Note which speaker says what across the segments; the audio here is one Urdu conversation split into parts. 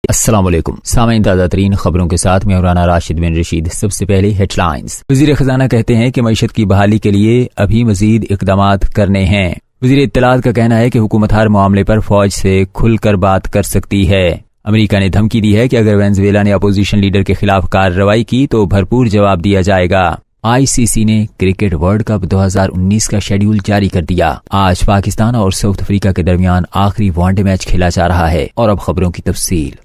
Speaker 1: السلام علیکم سامعین، تازہ ترین خبروں کے ساتھ میں رانا راشد بن رشید۔ سب سے پہلے ہیڈ لائنز۔ وزیر خزانہ کہتے ہیں کہ معیشت کی بحالی کے لیے ابھی مزید اقدامات کرنے ہیں۔ وزیر اطلاعات کا کہنا ہے کہ حکومت ہر معاملے پر فوج سے کھل کر بات کر سکتی ہے۔ امریکہ نے دھمکی دی ہے کہ اگر وینزویلا نے اپوزیشن لیڈر کے خلاف کارروائی کی تو بھرپور جواب دیا جائے گا۔ ICC نے کرکٹ ورلڈ کپ 2019 کا شیڈیول جاری کر دیا۔ آج پاکستان اور ساؤتھ افریقہ کے درمیان آخری ون ڈے میچ کھیلا جا رہا ہے۔ اور اب خبروں کی تفصیل۔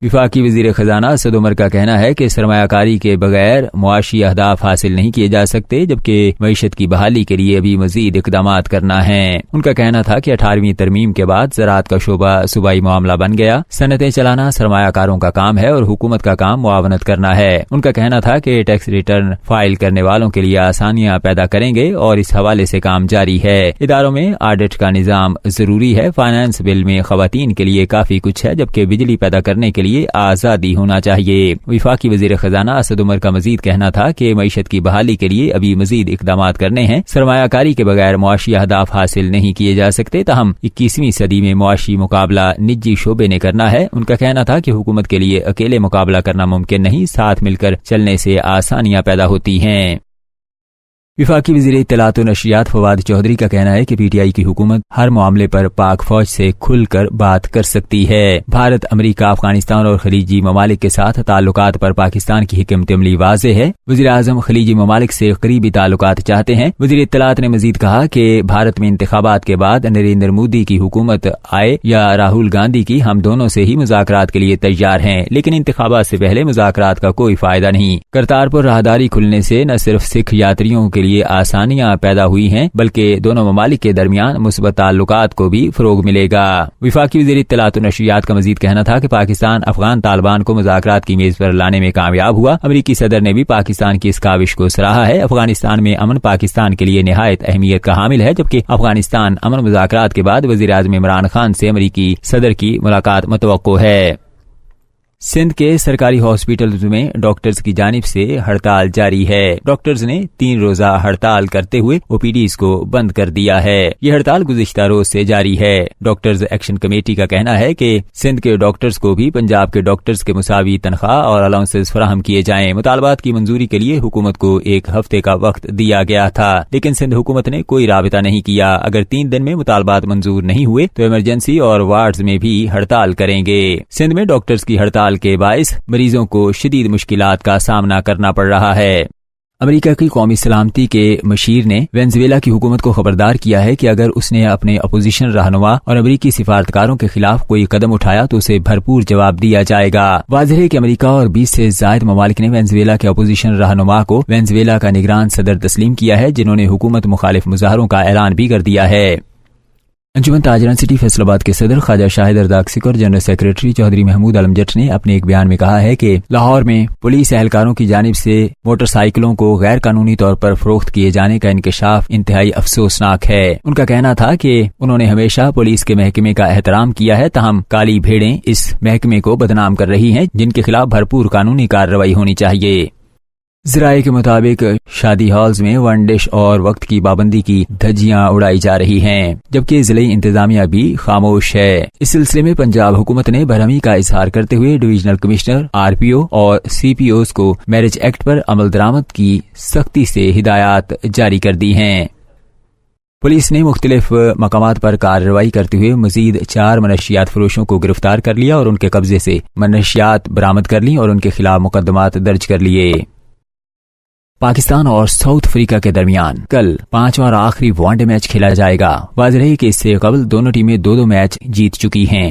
Speaker 1: وفاقی وزیر خزانہ اسد عمر کا کہنا ہے کہ سرمایہ کاری کے بغیر معاشی اہداف حاصل نہیں کیے جا سکتے، جبکہ معیشت کی بحالی کے لیے ابھی مزید اقدامات کرنا ہے۔ ان کا کہنا تھا کہ 18ویں ترمیم کے بعد زراعت کا شعبہ صوبائی معاملہ بن گیا۔ صنعتیں چلانا سرمایہ کاروں کا کام ہے اور حکومت کا کام معاونت کرنا ہے۔ ان کا کہنا تھا کہ ٹیکس ریٹرن فائل کرنے والوں کے لیے آسانیاں پیدا کریں گے اور اس حوالے سے کام جاری ہے۔ اداروں میں آڈٹ کا نظام ضروری ہے۔ فائنانس بل میں خواتین کے لیے کافی کچھ ہے، جبکہ بجلی پیدا کرنے کے لیے آزادی ہونا چاہیے۔ وفاقی وزیر خزانہ اسد عمر کا مزید کہنا تھا کہ معیشت کی بحالی کے لیے ابھی مزید اقدامات کرنے ہیں۔ سرمایہ کاری کے بغیر معاشی اہداف حاصل نہیں کیے جا سکتے، تاہم 21ویں صدی میں معاشی مقابلہ نجی شعبے نے کرنا ہے۔ ان کا کہنا تھا کہ حکومت کے لیے اکیلے مقابلہ کرنا ممکن نہیں، ساتھ مل کر چلنے سے آسانیاں پیدا ہوتی ہیں۔ وفاقی وزیر اطلاعات و نشریات فواد چودھری کا کہنا ہے کہ PTI کی حکومت ہر معاملے پر پاک فوج سے کھل کر بات کر سکتی ہے۔ بھارت، امریکہ، افغانستان اور خلیجی ممالک کے ساتھ تعلقات پر پاکستان کی حکمت عملی واضح ہے۔ وزیر اعظم خلیجی ممالک سے قریبی تعلقات چاہتے ہیں۔ وزیر اطلاعات نے مزید کہا کہ بھارت میں انتخابات کے بعد نریندر مودی کی حکومت آئے یا راہل گاندھی کی، ہم دونوں سے ہی مذاکرات کے لیے تیار ہیں، لیکن انتخابات سے پہلے مذاکرات کا کوئی فائدہ نہیں۔ کرتارپور راہداری کھلنے سے نہ صرف سکھ یاتریوں کے لیے آسانیاں پیدا ہوئی ہیں، بلکہ دونوں ممالک کے درمیان مثبت تعلقات کو بھی فروغ ملے گا۔ وفاقی وزیر اطلاعات و نشریات کا مزید کہنا تھا کہ پاکستان افغان طالبان کو مذاکرات کی میز پر لانے میں کامیاب ہوا۔ امریکی صدر نے بھی پاکستان کی اس کاوش کو سراہا ہے۔ افغانستان میں امن پاکستان کے لیے نہایت اہمیت کا حامل ہے، جبکہ افغانستان امن مذاکرات کے بعد وزیر اعظم عمران خان سے امریکی صدر کی ملاقات متوقع ہے۔ سندھ کے سرکاری ہاسپٹلز میں ڈاکٹرز کی جانب سے ہڑتال جاری ہے۔ ڈاکٹرز نے 3 روزہ ہڑتال کرتے ہوئے OPDs کو بند کر دیا ہے۔ یہ ہڑتال گزشتہ روز سے جاری ہے۔ ڈاکٹرز ایکشن کمیٹی کا کہنا ہے کہ سندھ کے ڈاکٹرز کو بھی پنجاب کے ڈاکٹرز کے مساوی تنخواہ اور الاؤنسز فراہم کیے جائیں۔ مطالبات کی منظوری کے لیے حکومت کو 1 ہفتے کا وقت دیا گیا تھا، لیکن سندھ حکومت نے کوئی رابطہ نہیں کیا۔ اگر 3 دن میں مطالبات منظور نہیں ہوئے تو ایمرجنسی اور وارڈز میں بھی ہڑتال کریں گے۔ سندھ میں ڈاکٹرز کی ہڑتال کے باعث مریضوں کو شدید مشکلات کا سامنا کرنا پڑ رہا ہے۔ امریکہ کی قومی سلامتی کے مشیر نے وینزویلا کی حکومت کو خبردار کیا ہے کہ اگر اس نے اپنے اپوزیشن رہنما اور امریکی سفارتکاروں کے خلاف کوئی قدم اٹھایا تو اسے بھرپور جواب دیا جائے گا۔ واضح ہے کہ امریکہ اور 20 سے زائد ممالک نے وینزویلا کے اپوزیشن رہنما کو وینزویلا کا نگران صدر تسلیم کیا ہے، جنہوں نے حکومت مخالف مظاہروں کا اعلان بھی کر دیا ہے۔ انجمن تاجران سٹی فیصل آباد کے صدر خواجہ شاہد ارزاق اور جنرل سیکریٹری چودھری محمود عالم جٹ نے اپنے ایک بیان میں کہا ہے کہ لاہور میں پولیس اہلکاروں کی جانب سے موٹر سائیکلوں کو غیر قانونی طور پر فروخت کیے جانے کا انکشاف انتہائی افسوسناک ہے۔ ان کا کہنا تھا کہ انہوں نے ہمیشہ پولیس کے محکمے کا احترام کیا ہے، تاہم کالی بھیڑیں اس محکمے کو بدنام کر رہی ہیں، جن کے خلاف بھرپور قانونی کارروائی ہونی چاہیے۔ ذرائع کے مطابق شادی ہالز میں ون ڈش اور وقت کی پابندی کی دھجیاں اڑائی جا رہی ہیں، جبکہ ضلعی انتظامیہ بھی خاموش ہے۔ اس سلسلے میں پنجاب حکومت نے برہمی کا اظہار کرتے ہوئے ڈویژنل کمشنر، RPO اور CPOs کو میرج ایکٹ پر عمل درآمد کی سختی سے ہدایات جاری کر دی ہیں۔ پولیس نے مختلف مقامات پر کارروائی کرتے ہوئے مزید 4 منشیات فروشوں کو گرفتار کر لیا اور ان کے قبضے سے منشیات برآمد کر لی اور ان کے خلاف مقدمات درج کر لیے۔ پاکستان اور ساؤتھ افریقہ کے درمیان کل 5واں اور آخری ون ڈے میچ کھیلا جائے گا۔ واضح ہے کہ اس سے قبل دونوں ٹیمیں 2-2 میچ جیت چکی ہیں۔